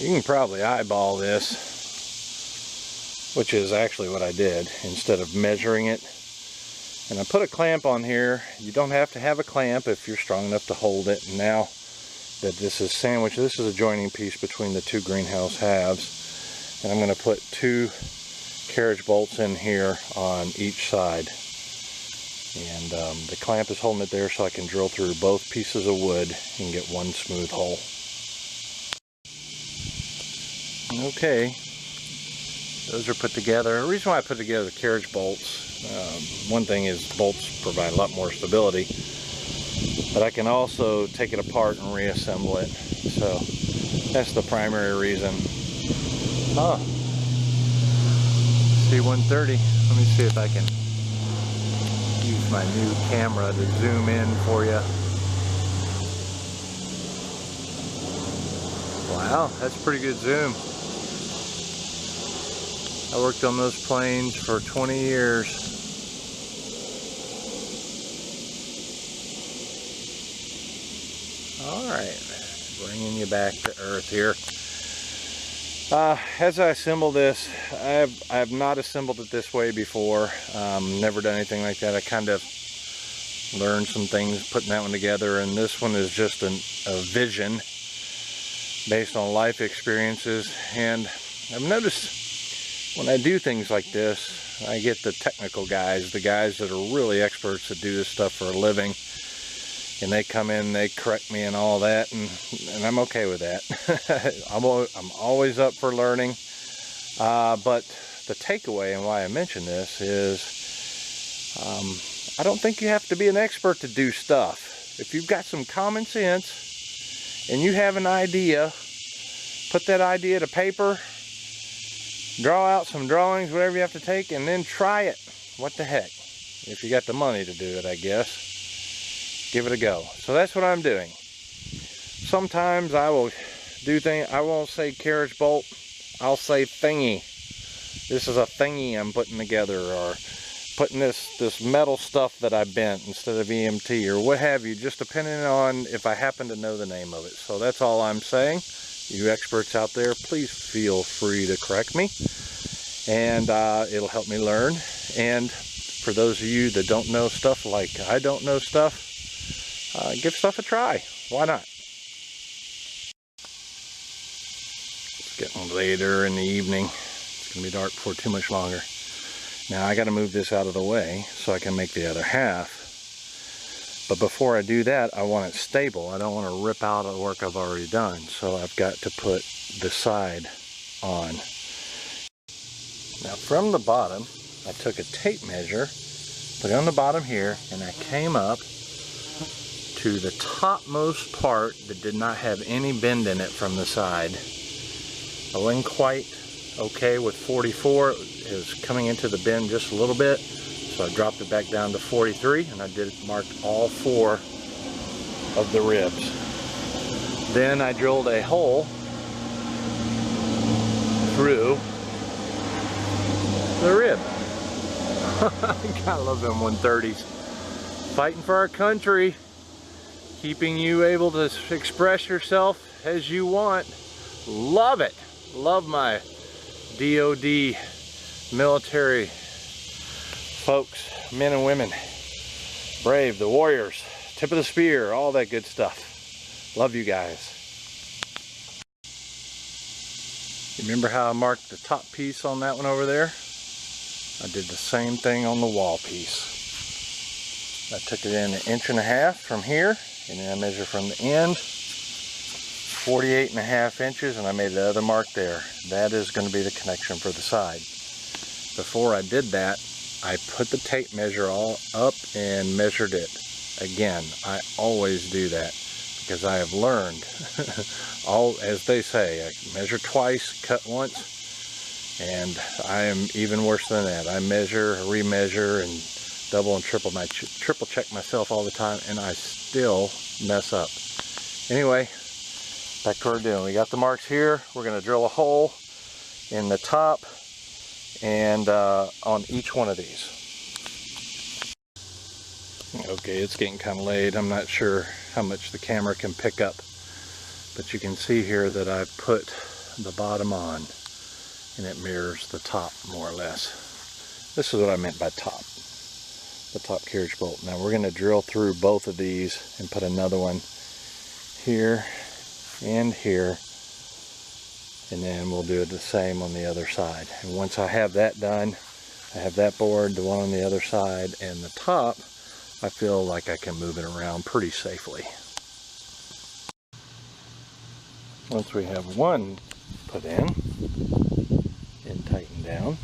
You can probably eyeball this, which is actually what I did instead of measuring it. And I put a clamp on here. You don't have to have a clamp if you're strong enough to hold it. And now that this is sandwiched, this is a joining piece between the two greenhouse halves. And I'm going to put 2 carriage bolts in here on each side. And the clamp is holding it there so I can drill through both pieces of wood and get one smooth hole. Okay, those are put together. The reason why I put together the carriage bolts, one thing is bolts provide a lot more stability, but I can also take it apart and reassemble it. So that's the primary reason. Oh, C-130. Let me see if I can use my new camera to zoom in for you. Wow, that's pretty good zoom. I worked on those planes for 20 years. Alright, bringing you back to earth here. As I assemble this, I have not assembled it this way before. Never done anything like that. I kind of learned some things putting that one together, and this one is just a vision based on life experiences. And I've noticed when I do things like this, I get the technical guys, the guys that are really experts that do this stuff for a living, and they come in, they correct me and all that, and I'm okay with that. I'm always up for learning, but the takeaway and why I mention this is I don't think you have to be an expert to do stuff. If you've got some common sense and you have an idea, put that idea to paper, draw out some drawings, whatever you have to take, and then try it. What the heck? If you got the money to do it, I guess. Give it a go. So that's what I'm doing. Sometimes I will do things, I won't say carriage bolt, I'll say thingy. This is a thingy I'm putting together, or putting this metal stuff that I bent instead of EMT, or what have you, just depending on if I happen to know the name of it. So that's all I'm saying. You experts out there, please feel free to correct me, and it'll help me learn. And for those of you that don't know stuff like I don't know stuff, give stuff a try. Why not? It's getting later in the evening. It's going to be dark before too much longer. Now I got to move this out of the way so I can make the other half. But before I do that, I want it stable. I don't want to rip out the work I've already done. So I've got to put the side on. Now from the bottom, I took a tape measure, put it on the bottom here, and I came up to the topmost part that did not have any bend in it from the side. I wasn't quite okay with 44. It was coming into the bend just a little bit. So I dropped it back down to 43, and I marked all 4 of the ribs. Then I drilled a hole through the rib. Gotta love them 130s. Fighting for our country, keeping you able to express yourself as you want. Love it. Love my DOD military folks, men and women, brave, the warriors, tip of the spear, all that good stuff. Love you guys. Remember how I marked the top piece on that one over there? I did the same thing on the wall piece. I took it in 1.5 inches from here, and then I measured from the end 48.5 inches, and I made the other mark there. That is going to be the connection for the side. Before I did that, I put the tape measure all up and measured it again. I always do that because I have learned, as they say, I measure twice, cut once, and I am even worse than that. I measure, remeasure, and double and triple check myself all the time, and I still mess up. Anyway, back to what we're doing. We got the marks here. We're going to drill a hole in the top and on each one of these. Okay, it's getting kind of late. I'm not sure how much the camera can pick up, but you can see here that I put the bottom on, and it mirrors the top more or less. This is what I meant by top, the top carriage bolt. Now we're going to drill through both of these and put another one here and here, and then we'll do the same on the other side. And once I have that done, I have that board, the one on the other side, and the top, I feel like I can move it around pretty safely. Once we have one put in and tightened down,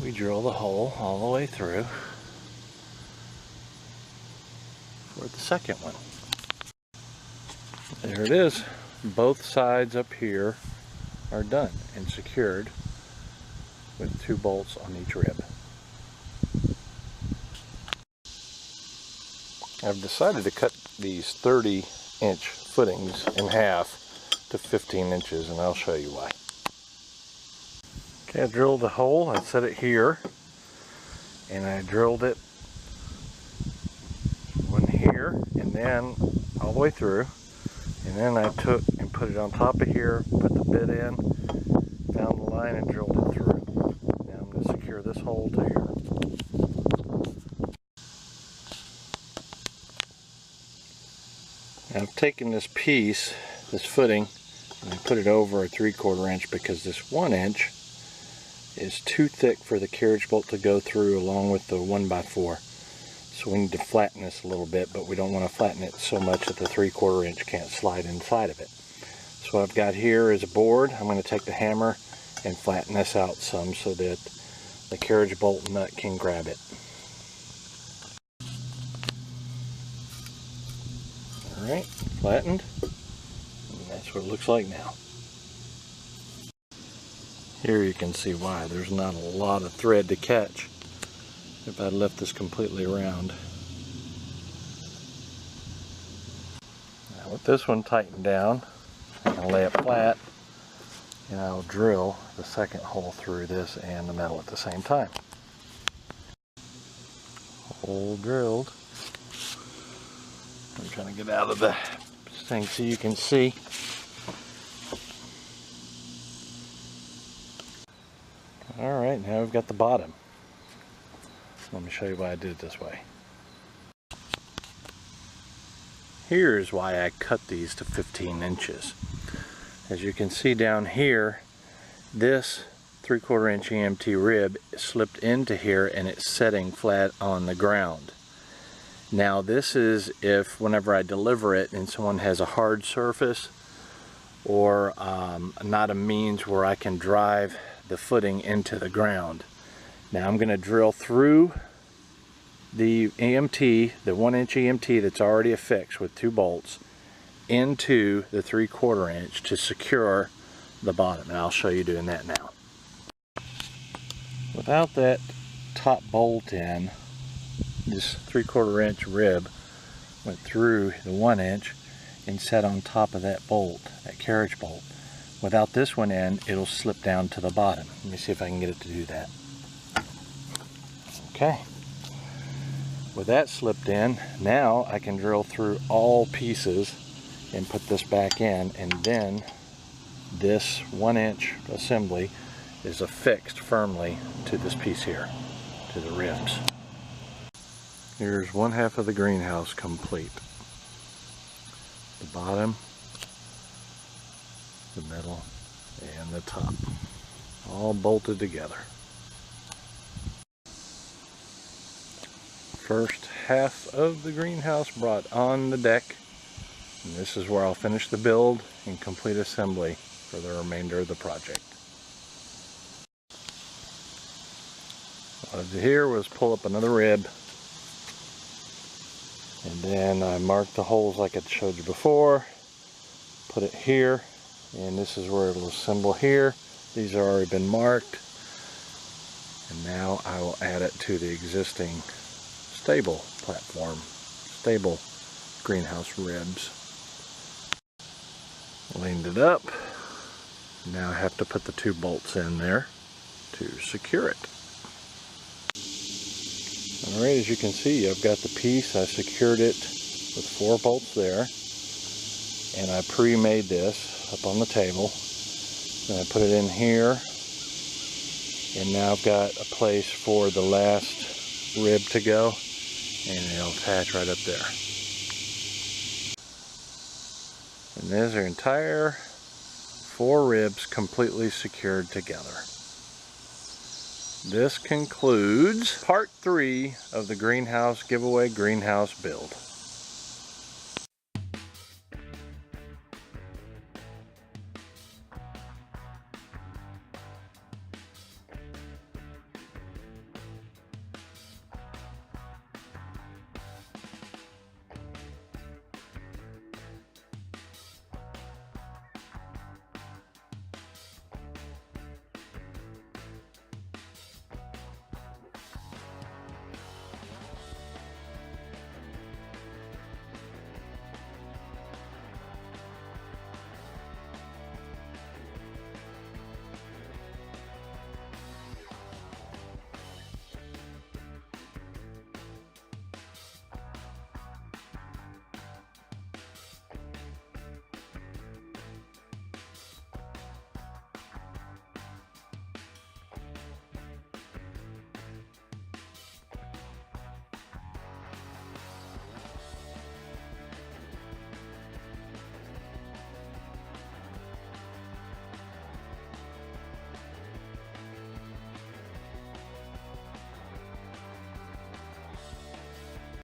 we drill the hole all the way through for the second one. There it is. Both sides up here are done and secured with 2 bolts on each rib. I've decided to cut these 30-inch footings in half to 15 inches, and I'll show you why. Okay, I drilled a hole. I set it here, and I drilled it one here, and then all the way through, and then I took and put it on top of here, put the bit in, found the line, and drilled it through. Now I'm going to secure this hole to here. Now I've taken this piece, this footing, and I put it over a 3/4 inch because this 1 inch is too thick for the carriage bolt to go through along with the 1x4. So we need to flatten this a little bit, but we don't want to flatten it so much that the 3/4 inch can't slide inside of it. So what I've got here is a board. I'm going to take the hammer and flatten this out some so that the carriage bolt nut can grab it. Alright, flattened, and that's what it looks like now. Here you can see why there's not a lot of thread to catch if I left this completely around. Now with this one tightened down, I'm going to lay it flat, and I'll drill the second hole through this and the metal at the same time. Hole drilled. I'm trying to get out of the thing so you can see. Alright, now we've got the bottom. Let me show you why I did it this way. Here's why I cut these to 15 inches. As you can see down here, this 3/4 inch EMT rib slipped into here and it's setting flat on the ground. Now this is if whenever I deliver it and someone has a hard surface or not a means where I can drive the footing into the ground. Now I'm going to drill through the EMT, the 1 inch EMT that's already affixed with 2 bolts, into the 3/4 inch to secure the bottom, and I'll show you doing that now. Without that top bolt in, this 3/4 inch rib went through the 1 inch and set on top of that bolt, that carriage bolt. Without this one in, it'll slip down to the bottom. Let me see if I can get it to do that. Okay. With that slipped in, now I can drill through all pieces and put this back in, and then this 1 inch assembly is affixed firmly to this piece here, to the ribs. Here's 1/2 of the greenhouse complete. The bottom, the middle, and the top, all bolted together. First half of the greenhouse brought on the deck, and this is where I'll finish the build and complete assembly for the remainder of the project. What I did here was pull up another rib, and then I marked the holes like I showed you before, put it here, and this is where it'll assemble here. These have already been marked, and now I will add it to the existing stable platform, stable greenhouse ribs. Leaned it up. Now I have to put the 2 bolts in there to secure it. Alright, as you can see, I've got the piece. I secured it with 4 bolts there, and I pre-made this up on the table. Then I put it in here, and now I've got a place for the last rib to go, and it'll attach right up there. And there's our entire 4 ribs completely secured together. This concludes part 3 of the greenhouse giveaway greenhouse build.